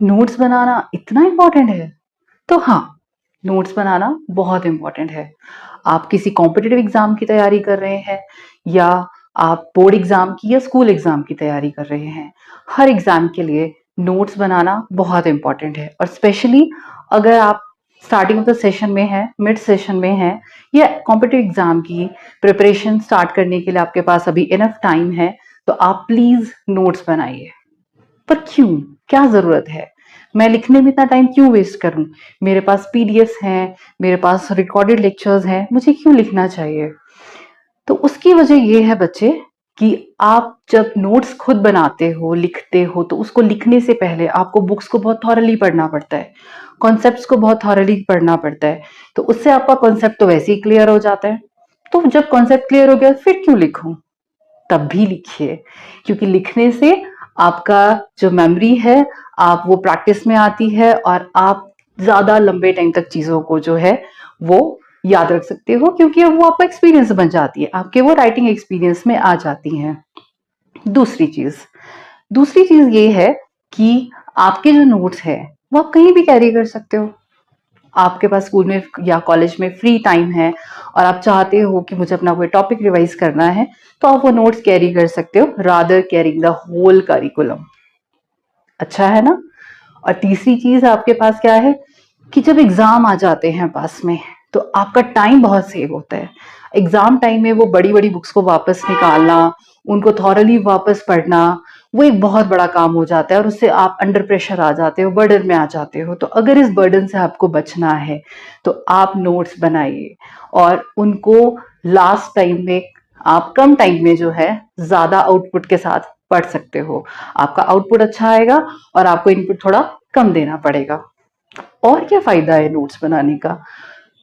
Notes बनाना इतना important है? तो हाँ, नोट्स बनाना बहुत इम्पोर्टेंट है। आप किसी कॉम्पिटिटिव एग्जाम की तैयारी कर रहे हैं या आप बोर्ड एग्जाम की या स्कूल एग्जाम की तैयारी कर रहे हैं, हर एग्जाम के लिए नोट्स बनाना बहुत इम्पोर्टेंट है। और स्पेशली अगर आप स्टार्टिंग ऑफ द सेशन में हैं, मिड सेशन में हैं या कॉम्पिटिटिव एग्जाम की प्रिपरेशन स्टार्ट करने के लिए आपके पास अभी इनफ टाइम है, तो आप प्लीज नोट्स बनाइए। पर क्यों? क्या जरूरत है? मैं लिखने में इतना टाइम क्यों वेस्ट करूं? मेरे पास पीडीएफ्स हैं, मेरे पास रिकॉर्डेड लेक्चर्स हैं, मुझे क्यों लिखना चाहिए? तो उसकी वजह ये है बच्चे कि आप जब नोट्स खुद बनाते हो, लिखते हो, तो उसको लिखने से पहले आपको बुक्स को बहुत थॉरली पढ़ना पड़ता है, कॉन्सेप्ट्स को बहुत थॉरली पढ़ना पड़ता है। तो उससे आपका कॉन्सेप्ट तो वैसे ही क्लियर हो जाता है। तो जब कॉन्सेप्ट क्लियर हो गया फिर क्यों लिखूं? तब भी लिखिए, क्योंकि लिखने से आपका जो मेमोरी है आप वो प्रैक्टिस में आती है और आप ज्यादा लंबे टाइम तक चीजों को जो है वो याद रख सकते हो, क्योंकि वो आपका एक्सपीरियंस बन जाती है, आपके वो राइटिंग एक्सपीरियंस में आ जाती हैं। दूसरी चीज दूसरी चीज ये है कि आपके जो नोट्स है वो आप कहीं भी कैरी कर सकते हो। आपके पास स्कूल में या कॉलेज में फ्री टाइम है और आप चाहते हो कि मुझे अपना कोई टॉपिक रिवाइज करना है, तो आप वो नोट्स कैरी कर सकते हो rather carrying the whole curriculum. अच्छा है ना? और तीसरी चीज आपके पास क्या है कि जब एग्जाम आ जाते हैं पास में, तो आपका टाइम बहुत सेव होता है। एग्जाम टाइम में वो बड़ी बड़ी बुक्स को वापस निकालना, उनको थॉरली वापस पढ़ना, वो एक बहुत बड़ा काम हो जाता है और उससे आप अंडर प्रेशर आ जाते हो, बर्डन में आ जाते हो। तो अगर इस बर्डन से आपको बचना है तो आप नोट्स बनाइए और उनको लास्ट टाइम में आप कम टाइम में जो है ज्यादा आउटपुट के साथ पढ़ सकते हो। आपका आउटपुट अच्छा आएगा और आपको इनपुट थोड़ा कम देना पड़ेगा। और क्या फायदा है नोट्स बनाने का?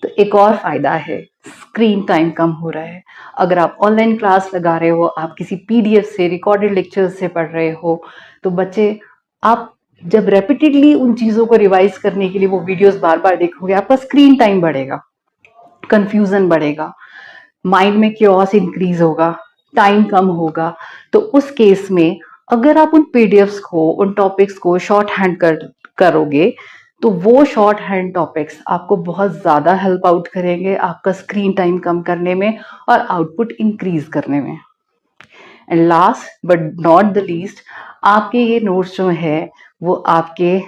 तो एक और फायदा है, स्क्रीन टाइम कम हो रहा है। अगर आप ऑनलाइन क्लास लगा रहे हो, आप किसी पीडीएफ से, रिकॉर्डेड लेक्चर्स से पढ़ रहे हो, तो बच्चे आप जब रेपिटेडली उन चीजों को रिवाइज करने के लिए वो वीडियोस बार बार देखोगे, आपका स्क्रीन टाइम बढ़ेगा, कंफ्यूजन बढ़ेगा, माइंड में क्योस इंक्रीज होगा, टाइम कम होगा। तो उस केस में अगर आप उन पीडीएफ्स को, उन टॉपिक्स को शॉर्ट हैंड करोगे, तो वो शॉर्ट हैंड टॉपिक्स आपको बहुत ज्यादा हेल्प आउट करेंगे आपका स्क्रीन टाइम कम करने में और आउटपुट इंक्रीज करने में। And last but not the least, आपके ये नोट्स जो है वो आपके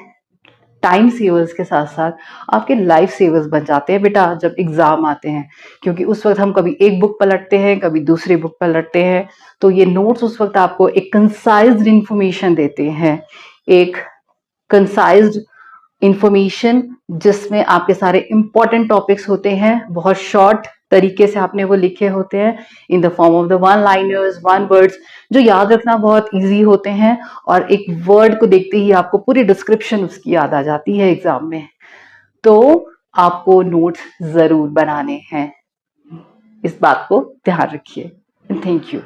टाइम सेवर्स के साथ साथ आपके लाइफ सेवर्स बन जाते हैं बेटा जब एग्जाम आते हैं। क्योंकि उस वक्त हम कभी एक बुक पलटते हैं, कभी दूसरी बुक पलटते हैं, तो ये नोट्स उस वक्त आपको एक कंसाइज्ड इंफॉर्मेशन देते हैं, एक कंसाइज्ड इंफॉर्मेशन जिसमें आपके सारे इंपॉर्टेंट टॉपिक्स होते हैं, बहुत शॉर्ट तरीके से आपने वो लिखे होते हैं in the form of the one liners, one words, जो याद रखना बहुत इजी होते हैं। और एक वर्ड को देखते ही आपको पूरी डिस्क्रिप्शन उसकी याद आ जाती है एग्जाम में। तो आपको नोट्स जरूर बनाने हैं, इस बात को ध्यान रखिए। Thank you.